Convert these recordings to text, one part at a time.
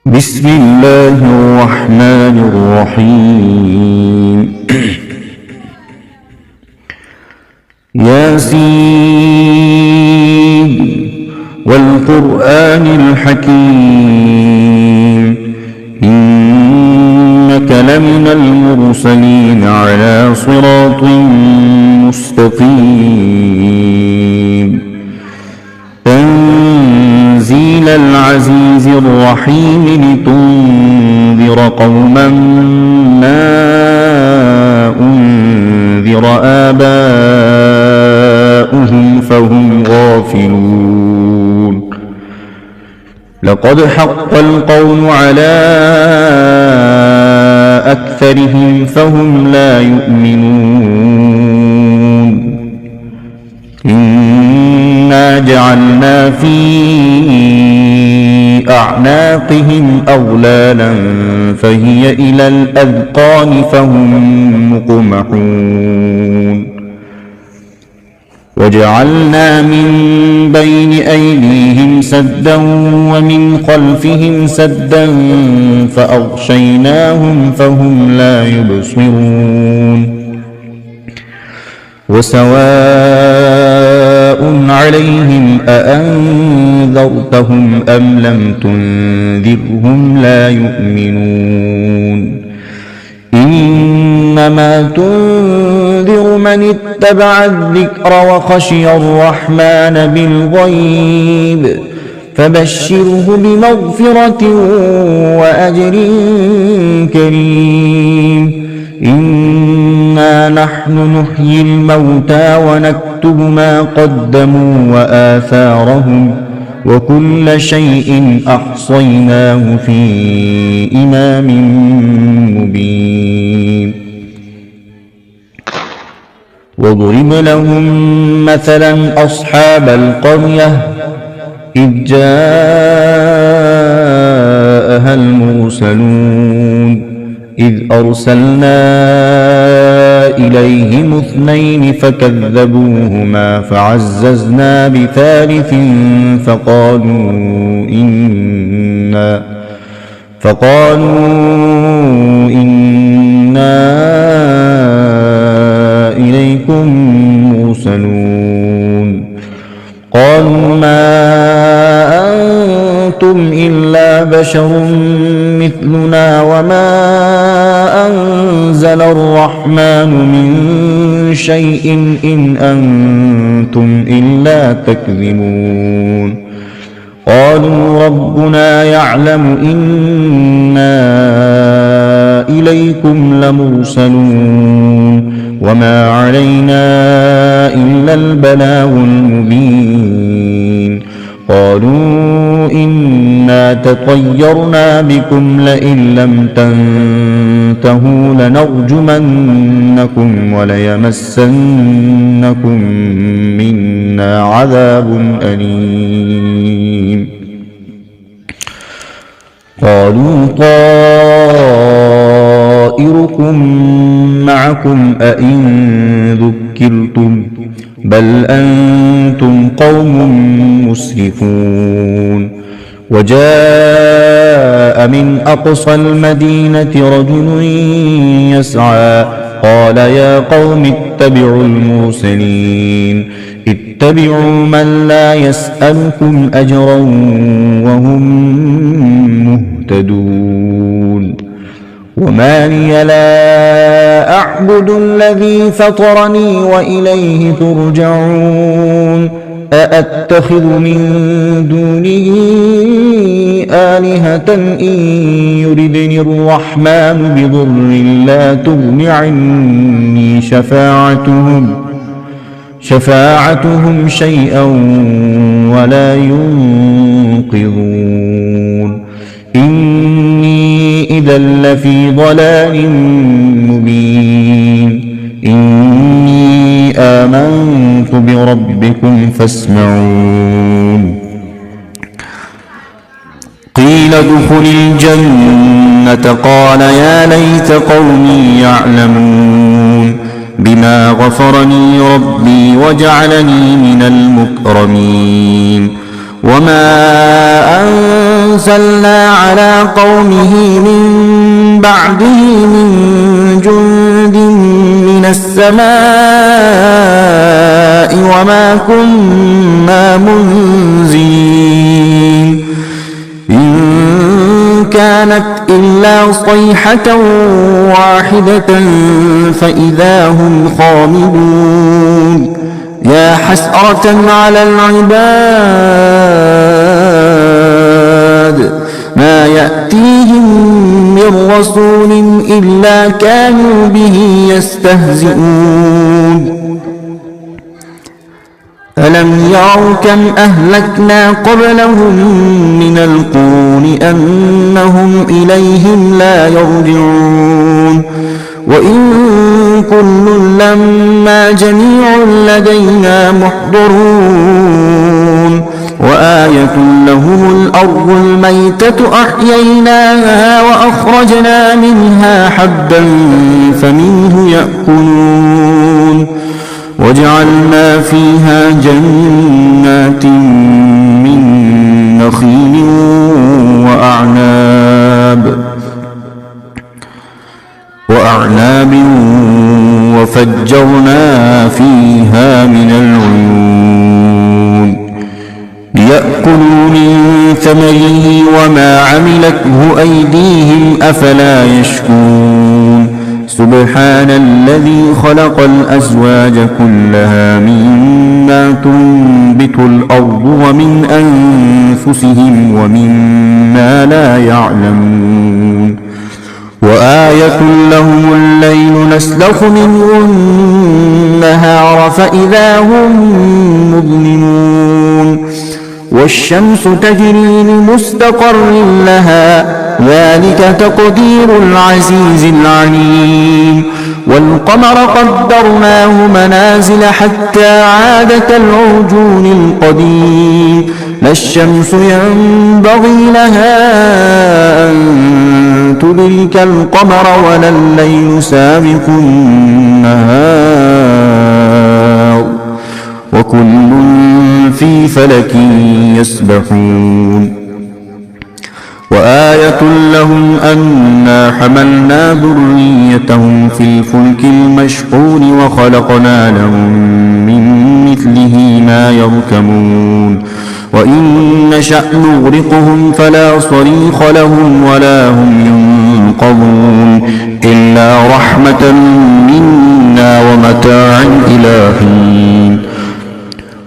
بسم الله الرحمن الرحيم ياسين والقرآن الحكيم إنك لمن المرسلين على صراط مستقيم تنزيل العزيز الرحيم لتنذر قوما ما أنذر آباؤهم فهم غافلون لقد حق القول على أكثرهم فهم لا يؤمنون إنا جعلنا في أعناقهم أغلالا فهي إلى الأذقان فهم مقمحون وجعلنا من بين أيديهم سدا ومن خلفهم سدا فأغشيناهم فهم لا يبصرون وسواء عليهم أأنذرتهم أم لم تنذرهم لا يؤمنون إنما تنذر من اتبع الذكر وخشي الرحمن بالغيب فبشره بمغفرة وأجر كريم إنا نحن نحيي الموتى ونكتب ما قدموا وآثارهم وكل شيء أحصيناه في إمام مبين واضرب لهم مثلا أصحاب القرية إذ جاءها المرسلون إذ أرسلنا إليهم اثنين فكذبوهما فعززنا بثالث فقالوا إنا إليكم مرسلون قالوا ما أنتم إلا بشر مثلنا وما أنزل الرحمن من شيء إن أنتم إلا تكذبون قالوا ربنا يعلم إنا إليكم لمرسلون وما علينا إلا البلاغ المبين قالوا إنا تطيرنا بكم لئن لم تنتهوا لنرجمنكم وليمسنكم منا عذاب أليم قالوا طائركم معكم أئن ذكرتم بل أنتم قوم مسرفون وجاء من أقصى المدينة رجل يسعى قال يا قوم اتبعوا المرسلين اتبعوا من لا يسألكم أجرا وهم مهتدون وما لي لا أعبد الذي فطرني وإليه ترجعون أأتخذ من دونه آلهة إن يردني الرحمن بضر لا تغن عني شفاعتهم شيئا ولا ينقذون إني إذا لفي ضلال مبين إني آمنت بربكم فاسمعون قيل ادخل الجنة قال يا ليت قومي يعلمون بما غفرني ربي وجعلني من المكرمين وما أرسلنا على قومه من بعده من جند من السماء وما كنا منزلين إن كانت إلا صيحة واحدة فإذا هم خامدون يا حسرة على العباد ما يأتيهم من رسول إلا كانوا به يستهزئون ألم يروا كم أهلكنا قبلهم من القرون أنهم إليهم لا يرجعون وإن كل لما جميع لدينا محضرون وآية لهم الأرض الميتة أحييناها وأخرجنا منها حبا فمنه يأكلون وجعلنا فيها جنات من نخيل وأعناب وفجرنا فيها من العيون ليأكلوا من ثمره وما عملته أيديهم أفلا يشكرون سبحان الذي خلق الأزواج كلها مما تنبت الأرض ومن أنفسهم ومما لا يعلمون وآية لهم الليل نسلخ منه النهار فإذا هم مظلمون والشمس تجري لمستقر لها ذلك تقدير العزيز العليم والقمر قدرناه منازل حتى عاد كالعرجون القديم لا الشمس ينبغي لها أن تدرك القمر ولا الليل سابق النهار وكل في فلك يسبحون وآية لهم أنا حملنا ذريتهم في الفلك المشحون وخلقنا لهم من مثله ما يركبون وإن نشأ نغرقهم فلا صريخ لهم ولا هم ينقذون إلا رحمة منا ومتاعا إلى حين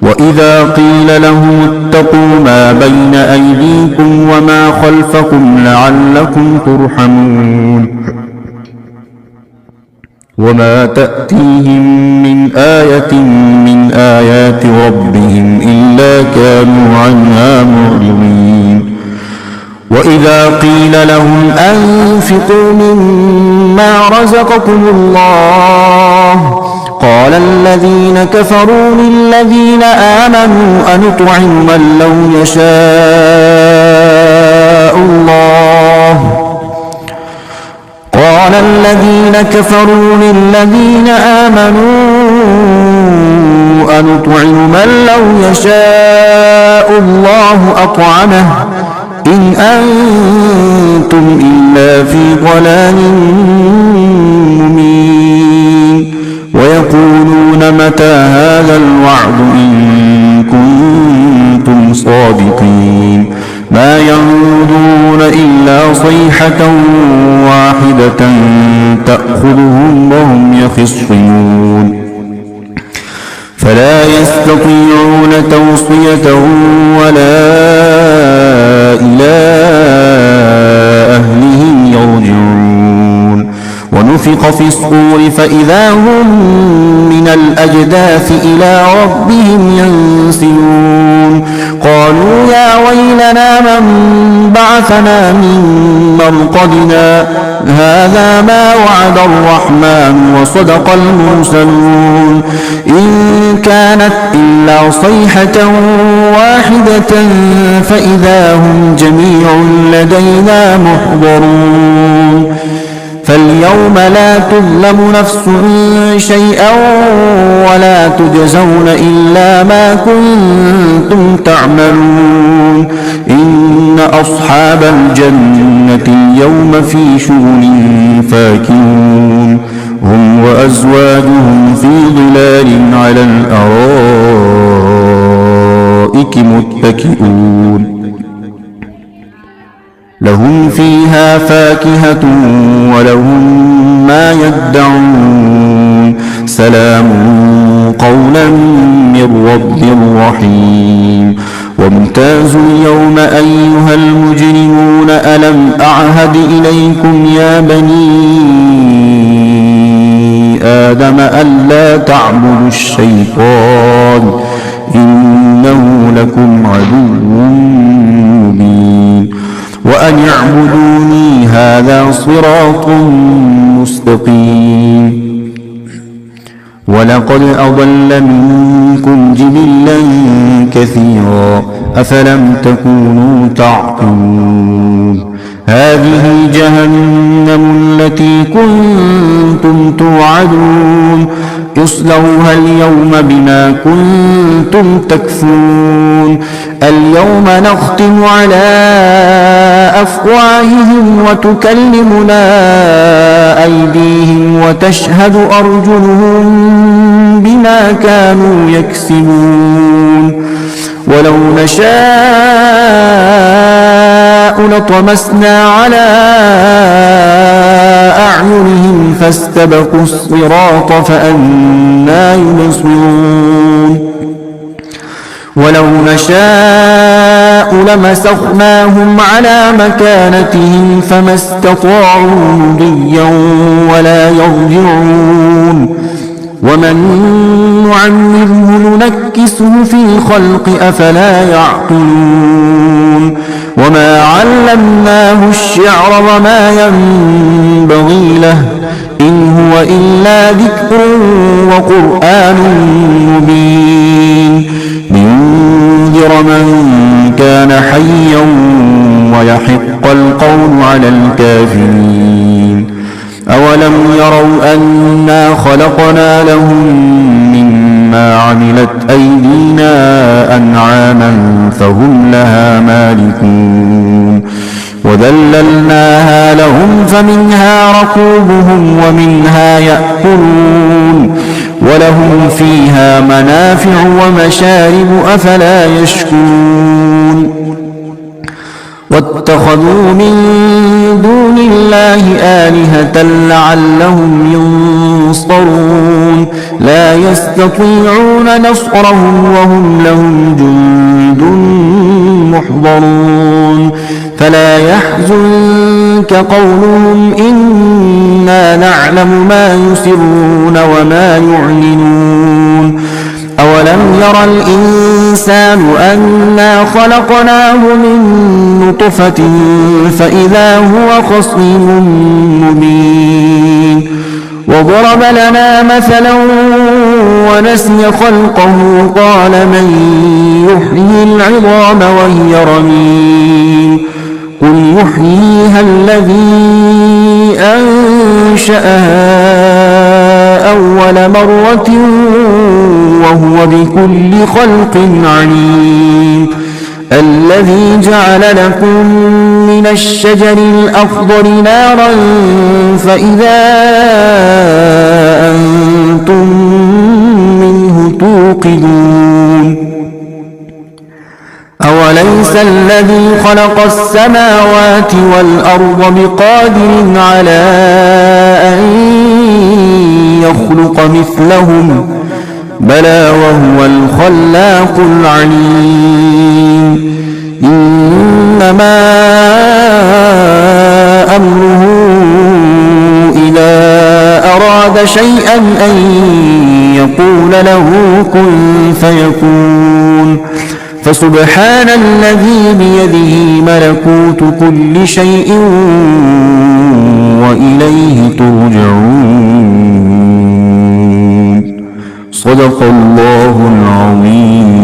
وإذا قيل لهم اتقوا ما بين أيديكم وما خلفكم لعلكم ترحمون وما تأتيهم من آية من آيات ربهم إلا كانوا عنها معرضين وإذا قيل لهم أنفقوا مما رزقكم الله قال الذين كفروا للذين آمنوا أنطعم من لو يشاء الله قال الذين كفروا للذين آمنوا أنطعم من لو يشاء الله أطعمه إن أنتم إلا في ضلال مبين ويقولون متى هذا الوعد إن كنتم صادقين ما ينظرون إلا صيحة واحدة تأخذهم وهم يخصمون فلا يستطيعون توصية ولا إلى أهلهم يرجعون ونفخ في الصور فإذا هم من الأجداث إلى ربهم ينسلون قالوا يا ويلنا من بعثنا من مرقدنا هذا ما وعد الرحمن وصدق المرسلون إن كانت إلا صيحة واحدة فإذا هم جميع لدينا محضرون فاليوم لا تظلم نفس شيئا ولا تجزون إلا ما كنتم تعملون إن أصحاب الجنة اليوم في شغل فاكهون هم وأزواجهم في ظلال على الأرائك متكئون لهم فيها فاكهة ولهم ما يدعون سلام قولا من رب رحيم وامتازوا اليوم أيها المجرمون ألم أعهد إليكم يا بني آدم ألا تعبدوا الشيطان إنه لكم عدو مبين وأن اعبدوني هذا صراط مستقيم ولقد أضل منكم جبلا كثيرا أفلم تكونوا تعقلون هذه جهنم التي كنتم توعدون اصلوها اليوم بما كنتم تكفرون اليوم نختم على أفواههم وتكلمنا أيديهم وتشهد أرجلهم بما كانوا يكسبون ولو نشاء لطمسنا على أعينهم فاستبقوا الصراط فأنى يبصرون ولو نشاء لمسخناهم على مكانتهم فما استطاعوا مضيا ولا يرجعون ومن نعمره ننكسه في الخلق أفلا يعقلون وما علمناه الشعر وما ينبغي له إن هو إلا ذكر وقرآن مبين لينذر من كان حيا ويحق القول على الكافرين أولم يروا أنا خلقنا لهم مما عملت أيدينا أنعاما فهم لها مالكون وذللناها لهم فمنها ركوبهم ومنها يأكلون ولهم فيها منافع ومشارب أفلا يشكرون واتخذوا من دون الله آلهة لعلهم ينصرون لا يستطيعون نصرهم وهم لهم جند محضرون فلا يحزنك قولهم إنا نعلم ما يسرون وما يعلنون أولم ير الإنسان أنا خلقناه من نطفة فإذا هو خصيم مبين وضرب لنا مثلا ونسي خلقه قال من يحيي العظام وهي رميم قل يحييها الذي أنشأها أول مرة وهو بكل خلق عليم الذي جعل لكم من الشجر الأخضر نارا فإذا أنتم منه توقدون أوليس الذي خلق السماوات والأرض بقادر على أن يخلق مثلهم بلى وهو الخلاق العليم إنما أمره إذا أراد شيئا أن يقول له كن فيكون فسبحان الذي بيده ملكوت كل شيء وإليه ترجعون صدق الله العظيم.